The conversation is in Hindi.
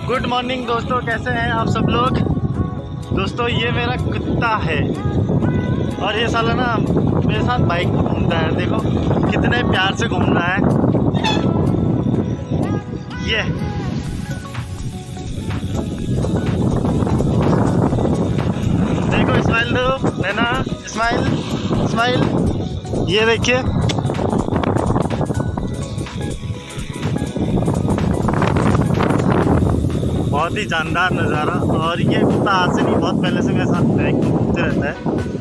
गुड मॉर्निंग दोस्तों, कैसे हैं आप सब लोग। दोस्तों ये मेरा कुत्ता है और ये साला ना मेरे साथ बाइक पर घूमता है। देखो कितने प्यार से घूम रहा है ये। देखो स्माइल दो नैना, स्माइल स्माइल। ये देखिए बहुत ही जानदार नज़ारा। और ये कुत्ता आज से नहीं, बहुत पहले से मेरे साथ बाइक घूमते रहता है।